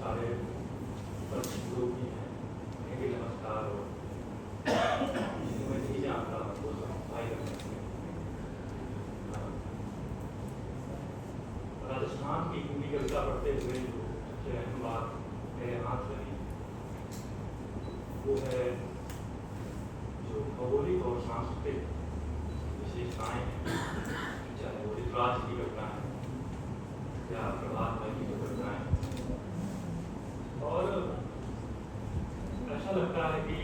हमारे परिचित लोग भी हैं, उन्हें भी नमस्कार। और जिन्हें मैं नहीं जानता वो सब भाई बहन। राजस्थान की हिंदी कविता पढ़ते हुए जो सबसे अहम बात मेरे हाथ लगी वो है जो भौगोलिक और सांस्कृतिक विशेषताएं हैं, चाहे वो ऋतुराज की कविताएं या प्रभात भाई की कविताएं। और ऐसा लगता है कि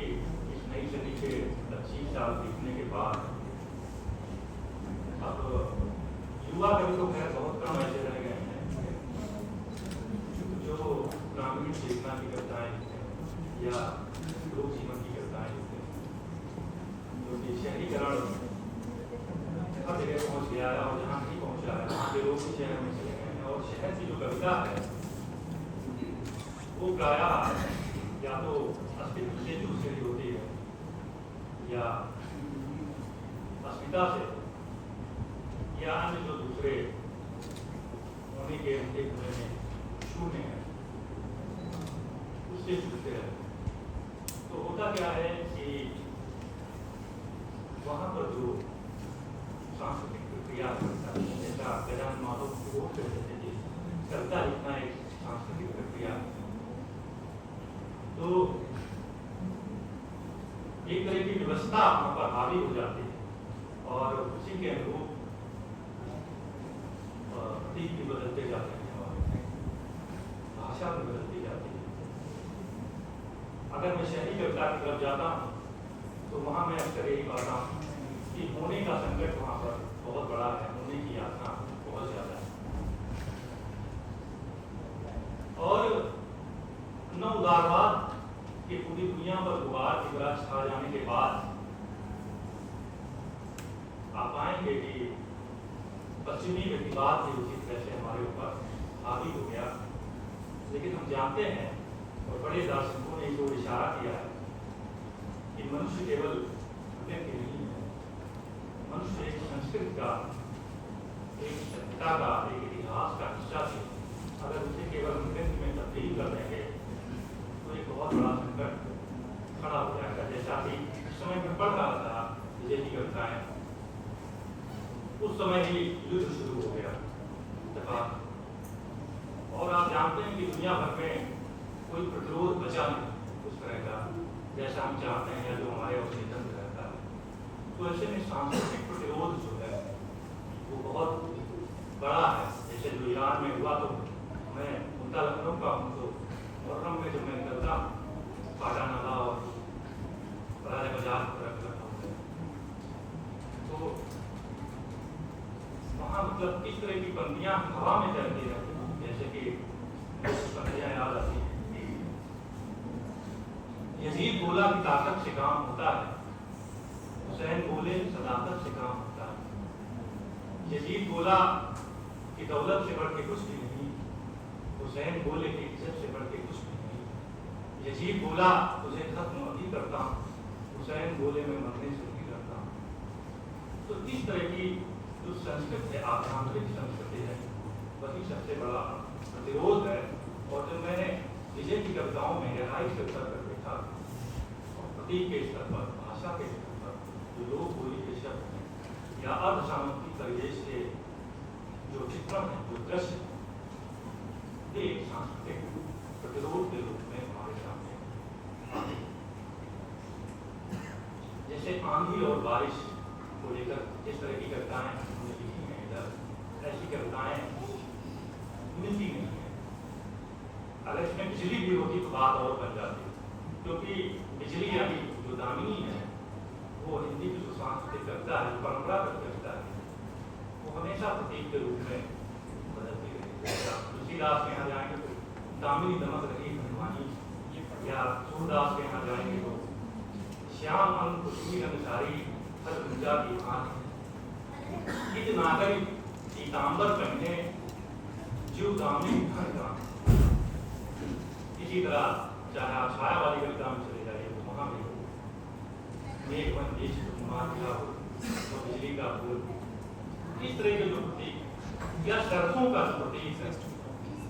इस नई सदी के 25 साल बीतने के बाद अब युवा कवि तो खैर बहुत कम ऐसे रह गए हैं जो ग्रामीण चेतना की कविताएं लिखते हैं या लोक जीवन की कविताएं लिखते हैं, जो कि शहरीकरण हर जगह पहुंच गया है और जहाँ नहीं पहुंचा है वहाँ के लोग भी शहर में चले गए हैं। और शहर की जो कविता है वो प्रायः या तो अस्तित्व से जुड़ी हुई होती है या अस्मिता से या अन्य जो दूसरे होने के उनके खुले में शून्य है उससे जुड़ते हैं। तो होता क्या है कि वहाँ पर जो सांस्कृतिक प्रक्रिया जैसा गजानन माधव बोल कहते थे कि कविता लिखना एक सांस्कृतिक प्रक्रिया है, तो एक तरह की व्यवस्था वहाँ पर हावी हो जाती है और उसी के अनुरूप प्रतीक भी बदलते जाते हैं और भाषा भी बदलती जाती है। अगर मैं शहरी कविता की तरफ जाता हूँ तो वहाँ मैं अक्सर यही पाता हूँ कि होने का संकट वहाँ पर बहुत बड़ा है, होने की यातना बहुत ज्यादा है। और न उदारवाद की पूरी दुनिया पर गुबार की तरह छा जाने के बाद आप पाएंगे कि पश्चिमी व्यक्तिवाद भी उसी तरह से हमारे ऊपर हावी हो गया। लेकिन हम जानते हैं और बड़े दार्शनिकों ने जो इशारा किया है कि मनुष्य केवल व्यक्ति नहीं है, मनुष्य एक संस्कृति का, एक सभ्यता का, एक इतिहास का हिस्सा थे। अगर उसे केवल नृत्य में तब्दील कर देंगे तो एक बहुत बड़ा संकट खड़ा हो जाएगा। जैसा कि इस समय में पढ़ रहा था विजय की कविताएं, उस समय ही युद्ध शुरू हो गया इत्तेफाक। और आप जानते हैं कि दुनिया भर में कोई प्रतिरोध बचा नहीं उस तरह का जैसा हम चाहते हैं या जो हमारे अवचेतन रहता है। तो ऐसे में सांस्कृतिक प्रतिरोध जो है वो बहुत बड़ा है। जैसे जो ईरान में हुआ, तो मैं मुद्दा लखनऊ का हूँ, तो मुहर्रम में जब मैं निकलता हूँ पाटा नाला और राजा बाजार की तरफ लखनऊ में, तो वहाँ मतलब किस तरह की पंक्तियाँ हवा में तैरती रहती हैं। जैसे कि पंक्तियाँ याद आती हैं, यजीद बोला कि ताकत से काम होता है, हुसैन बोले सदाकत से काम होता है। यजीद बोला कि दौलत से बढ़ के कुछ भी नहीं, हुसैन बोले कि इज्जत से बढ़ के कुछ भी नहीं। यजीद बोला तुझे खत्म अभी करता हूँ, हुसैन बोले मैं मरने से नहीं करता हूँ। तो इस तरह की जो संस्कृति है, आध्यात्मिक संस्कृति है, वही सबसे बड़ा प्रतिरोध है। और जब मैंने विजय की कविताओं में गहराई से उतर कर देखा और प्रतीक के स्तर पर, भाषा के स्तर पर, जो लोक बोली के शब्द हैं या अर्ध सामग्री परिवेश के जो चित्रण है, जो दृश्य है, ये एक सांस्कृतिक प्रतिरोध के रूप में हमारे सामने आते हैं। जैसे आंधी और बारिश को लेकर जिस तरह की कविताएं उन्होंने लिखी हैं, इधर ऐसी कविताएं मिलती नहीं है। अगर इसमें बिजली भी होती तो बात और बन जाती, क्योंकि बिजली यानी जो दामिनी है वो हिंदी की जो सांस्कृतिक कविता है, जो परंपरागत कविता है, वो हमेशा प्रतीक के रूप में बदलती रही। तुलसीदास के यहाँ जाएंगे तो दामिनी दमक रही हनुमानी, या सूरदास के यहाँ जाएंगे तो श्याम अंग कुसुमी रंग सारी हर गुंजा की भांति, इत नागरी पीतांबर पहने जीव दामिनी धन का। इसी तरह चाहे आप छाया वाली कविता में चले जाइए तो वहां भी मेघवन देश मातिया हो तो बिजली का फूल, इस तरह के जो प्रतीक या सरसों का जो प्रतीक है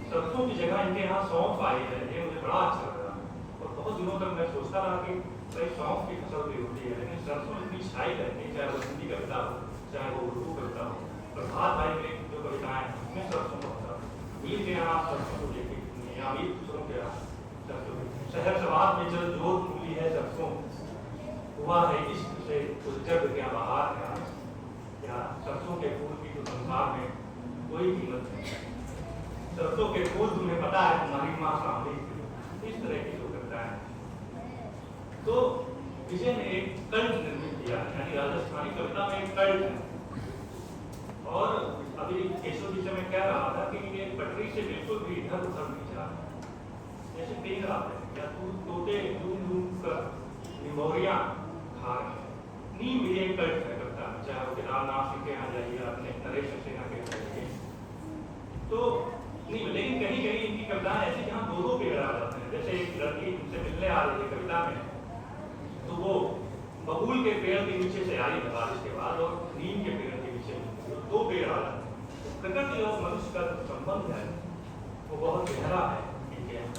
सरसों की जगह इनके यहाँ सौंफ आई है, ये मुझे बड़ा अच्छा लगा। और बहुत दिनों तक मैं सोचता रहा कि भाई सौंफ की फसल भी होती है, लेकिन सरसों इतनी छाई रहती है, चाहे वो हिंदी कविता हो चाहे वो उर्दू कविता हो। प्रभात भाई की जो कविताएं हैं उसमें सरसों का होता है। मीर के यहाँ सरसों को लेके या मीर दूसरों के यहाँ सरसों, शहर सवाद में जल जोत मिली है सरसों, हुआ है इश्क से उस जग क्या बहार है। या सरसों के फूल की तो संसार में कोई कीमत नहीं, सरसों के फूल तुम्हें पता है तुम्हारी माँ सामने थी। इस तरह की जो कविताएं हैं। तो विजय ने एक कल्ट निर्मित किया, यानी राजस्थानी कविता में एक कल्ट है। और अभी केशव जी से मैं कह रहा था कि ये पटरी से बिल्कुल भी इधर उधर नहीं जा रहा, जैसे पेड़ आते हैं या तोते ढूंढ ढूंढ कर निमोरियां खा रहे हैं। नीम भी एक कल्ट है कविता में, चाहे वो केदारनाथ सिंह के यहाँ जाइए, अपने नरेश सक्सेना के यहाँ जाइए तो नहीं। लेकिन कहीं कहीं इनकी कविताएं ऐसी जहाँ दो दो पेड़ आ जाते हैं। जैसे एक लड़की उनसे मिलने आ रही है कविता में, तो वो बबूल के पेड़ के नीचे से आई है बारिश के बाद, और नीम के पेड़ के नीचे दो पेड़ आ जाते हैं। प्रकृति और मनुष्य का जो संबंध है वो बहुत गहरा है इनके यहाँ।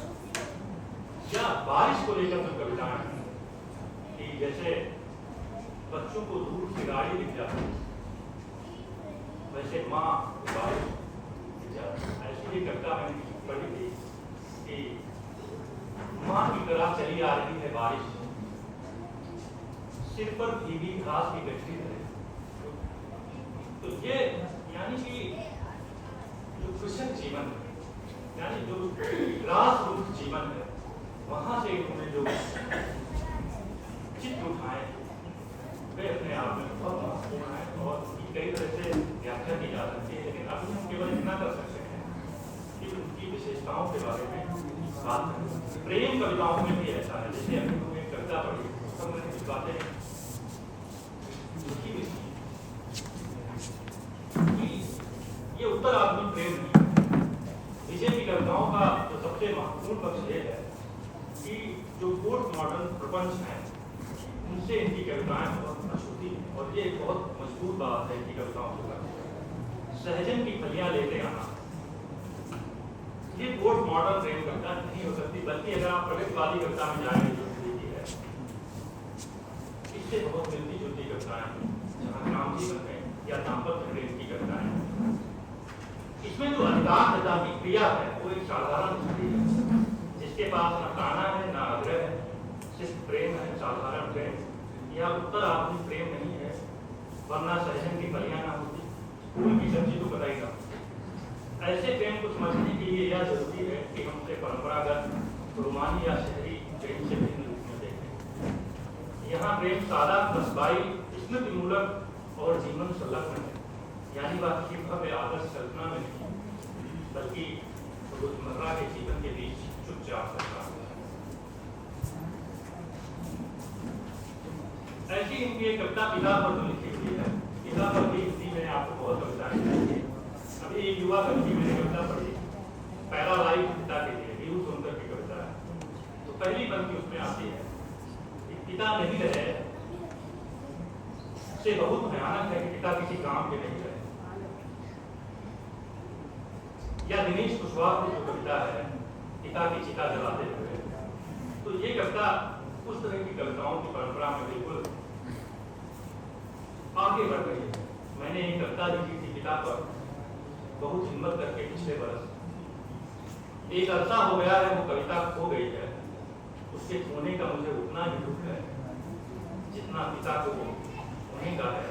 या बारिश को लेकर जो कविताएं हैं कि जैसे बच्चों को दूर से गाड़ी दिख जाती है, वैसे माँ बारिश दिख जाती है। ऐसी ही कविता मैंने पढ़ी थी कि माँ की तरह चली आ रही है बारिश, सिर पर भीगी घास की गठरी है। तो ये यानी कि जो कृषक जीवन है, यानी जो ग्रास रूट जीवन है, वहां से इन्होंने जो चित्र उठाए वे अपने आप में बहुत महत्वपूर्ण है और उनकी कई तरह से व्याख्या की जा सकती है। लेकिन अभी हम केवल इतना कर सकते हैं कि उनकी विशेषताओं के बारे में बात करें। प्रेम कविताओं में भी ऐसा है, जैसे अभी हमने एक कविता पढ़ी तो मैंने कुछ बातें लिखी हुई थी कि ये उत्तर आधुनिक प्रेम नहीं है। विजय की कविताओं का जो सबसे महत्वपूर्ण पक्ष ये है कि जो पोस्ट मॉडर्न प्रपंच है उनसे इनकी कविताएं बहुत अछूती हैं। और ये एक बहुत मजबूत बात है इनकी कविताओं के बारे। सहजन की फलियां लेते आना, ये पोस्ट मॉडर्न प्रेम कविता नहीं हो सकती, बल्कि अगर आप प्रगतिवादी कविता में जाएंगे जो हिंदी है, इससे बहुत मिलती जुलती कविताएं हैं, जहाँ ग्राम जीवन में या दाम्पत्य प्रेम की कविताएं हैं। इसमें जो अधिकारता की क्रिया है वो एक साधारण स्त्री है, जिसके पास न काना है न आग्रह है, सिर्फ प्रेम है, साधारण प्रेम। यह उत्तर आधुनिक प्रेम नहीं है, वरना सहजन की फलियां ना होती, फूल की सब्जी तो कतई ना। ऐसे प्रेम को समझने के लिए यह जरूरी है कि हमसे परंपरागत रोमानी या शहरी प्रेम से भिन्न रूप में देखें। यहाँ प्रेम सादा, कसबाई, स्मृति मूलक और जीवन संलग्न है, यानी वह किसी भव्य आदर्श कल्पना में नहीं, बल्कि रोजमर्रा के जीवन के बीच चुपचाप करता है। ऐसी इनकी एक कविता पिता पर जो लिखी हुई है, पिता पर भी हिंदी में आपको बहुत कविताएं मिलेंगी। अभी एक युवा कवि की मैंने कविता पढ़ी, पहला लाइव पिता के लिए, वीरू सोनकर की कविता है। तो पहली पंक्ति उसमें आती है कि पिता नहीं रहे से बहुत भयानक है कि पिता किसी काम के नहीं रहे। या दिनेश कुशवाहा की जो कविता है पिता की चिता जलाते हुए, तो ये कविता उस तरह की कविताओं की परंपरा में बिल्कुल आगे बढ़ रही है। मैंने एक कविता लिखी थी पिता पर, बहुत हिम्मत करके पिछले बरस। एक अरसा हो गया है वो कविता खो गई है, उसके खोने का मुझे उतना ही दुख है जितना पिता को होने का है।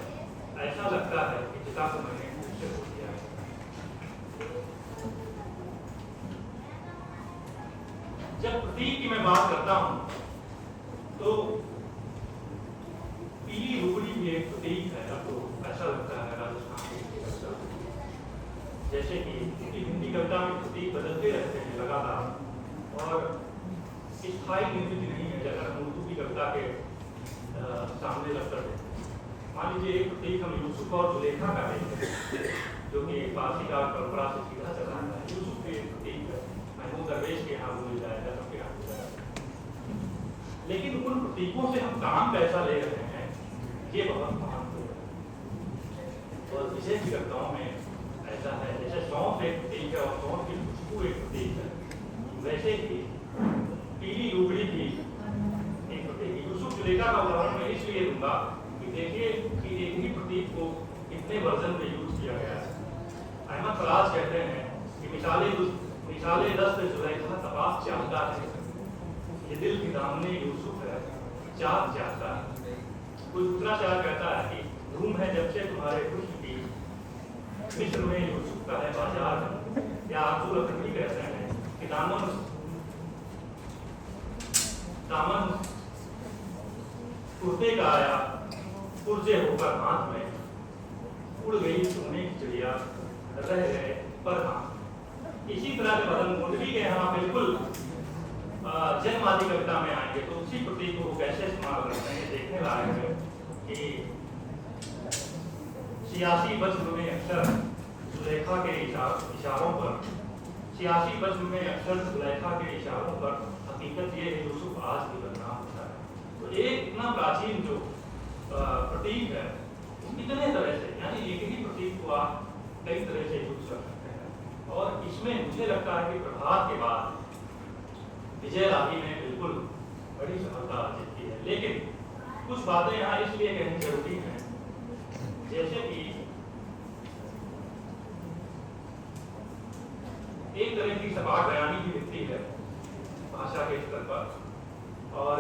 ऐसा लगता है कि पिता को मैंने मुझसे खो दिया है। जब प्रतीक की मैं बात करता हूं तो पीली रूबड़ी भी एक प्रतीक है। अब तो ऐसा लगता है राजस्थान की कविता, जैसे कि हिंदी कविता में प्रतीक बदलते रहते हैं लगातार और स्थायी निर्मित नहीं है। अगर हम उर्दू की कविता के सामने रख कर देते हैं, मान लीजिए एक प्रतीक हम यूसुफ और जुलेखा का देखते हैं, जो कि फारसी का परंपरा से सीधा चला है। यूसुफ के प्रतीक महमूद दरवेश के यहाँ मिल जाएगा, सबके यहाँ मिल जाएगा। लेकिन उन प्रतीकों से हम काम कैसा ले रहे हैं, ये बहुत महत्वपूर्ण है। और विजय की कविताओं में ऐसा है, जैसे सौंफ एक प्रतीक है और सौंफ की खुशबू एक ऐसे ही पीली लुगड़ी थी एक प्रतीक। यूसुफ जुलेखा का उदाहरण मैं इसलिए दूंगा कि देखिए कि एक ही प्रतीक को कितने वर्जन में यूज किया गया है। अहमद फराज कहते हैं कि मिसाले दस्त जुलेखा तपास चाहता है, ये दिल की दामने यूसुफ है चाँद चाहता है। कोई दूसरा शायर कहता है कि धूम है जब से तुम्हारे हुस्न की, मिस्र में यूसुफ का है बाजार। या आरज़ू लखनवी कहते हैं कि दामन कुर्ते का आया पुरजे होकर हाथ में, उड़ गई सोने की चिड़िया रह गए पर हाथ। इसी तरह के बदन मुंडवी के यहाँ बिल्कुल जन्मादि कविता में आएंगे तो उसी प्रतीक को कैसे इस्तेमाल करते हैं देखने लायक है कि सियासी वज्र में अक्सर जुलेखा के इशारों पर, सियासी वज्र में अक्सर जुलेखा के इशारों पर, हकीकत ये है यूसुफ आज भी बदनाम होता है। तो एक इतना प्राचीन जो प्रतीक है इतने तरह से, यानी एक ही प्रतीक को आप कई तरह से यूज कर सकते हैं। और इसमें मुझे लगता है कि प्रभात के बाद विजय राही ने बिल्कुल बड़ी सफलता अर्जित की है। लेकिन कुछ बातें यहाँ इसलिए कहनी जरूरी हैं, जैसे कि एक तरह की सपाट बयानी की दिखती है भाषा के स्तर पर, और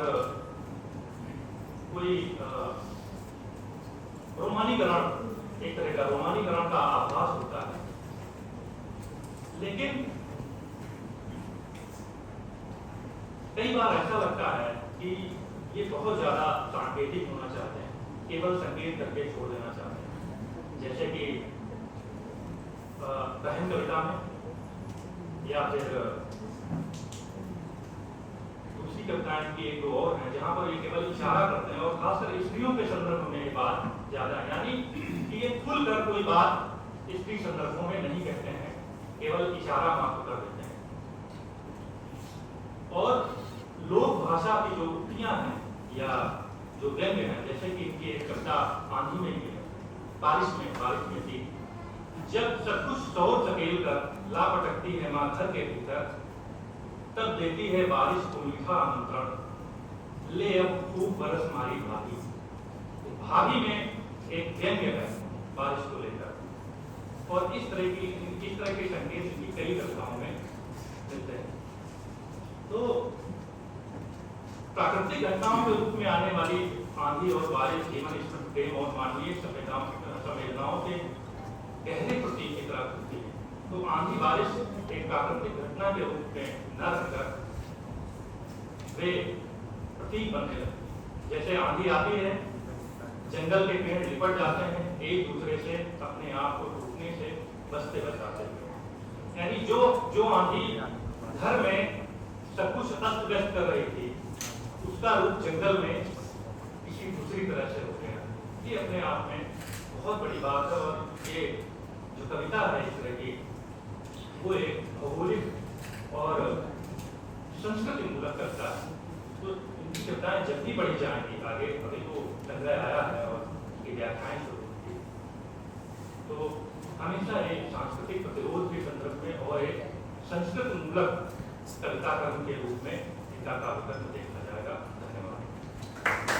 कोई रोमानीकरण, एक तरह का रोमानीकरण का आभास होता है। लेकिन कई बार ऐसा लगता है कि ये बहुत ज्यादा सांकेतिक होना चाहते हैं, केवल संकेत करके छोड़ देना चाहते हैं। जैसे कि बहन कविता में या फिर दूसरी कविताएं की एक दो और हैं जहां पर ये केवल इशारा करते हैं, और खासकर स्त्रियों के संदर्भ में ये बात ज्यादा है, यानी कि ये खुलकर कोई बात स्त्री संदर्भों में नहीं कहते हैं, केवल इशारा मात्र कर देते हैं। और लोक भाषा की जो उक्तियां हैं या जो व्यंग्य हैं, जैसे कि इनकी एक कविता आंधी में की है, बारिश में थी, जब सब कुछ सौर सकेल कर ला पटकती है माँ घर के भीतर, तब देती है बारिश को मीठा आमंत्रण, ले अब खूब बरस मारी भाभी। तो भाभी में एक व्यंग्य है बारिश को लेकर, और इस तरह के संकेत इनकी कई कविताओं में मिलते हैं। तो प्राकृतिक घटनाओं के रूप में आने वाली आंधी और बारिश जीवन स्मृति प्रेम और मानवीय संवेदनाओं के गहरे प्रतीक की तरह होती है। तो आंधी बारिश एक प्राकृतिक घटना के रूप में न रहकर वे प्रतीक बनने लगते। जैसे आंधी आती है, जंगल के पेड़ लिपट जाते हैं एक दूसरे से, अपने आप को टूटने से बचते बचाते हुए। यानी जो आंधी घर में सब कुछ अस्त व्यस्त कर रही थी, उसका रूप जंगल में किसी दूसरी तरह से हो गया। ये अपने आप में बहुत बड़ी बात है। और ये जो कविता है इस तरह की, वो एक भौगोलिक और संस्कृति मूलक कविता है। तो इनकी कविताएं जब भी पढ़ी जाएंगी आगे, अभी तो संग्रह आया है और इसकी व्याख्याएं शुरू होगी, तो हमेशा एक सांस्कृतिक प्रतिरोध के संदर्भ में और एक संस्कृत मूलक कविता कर्म के रूप में इनका काव्य कर्म देखते हैं।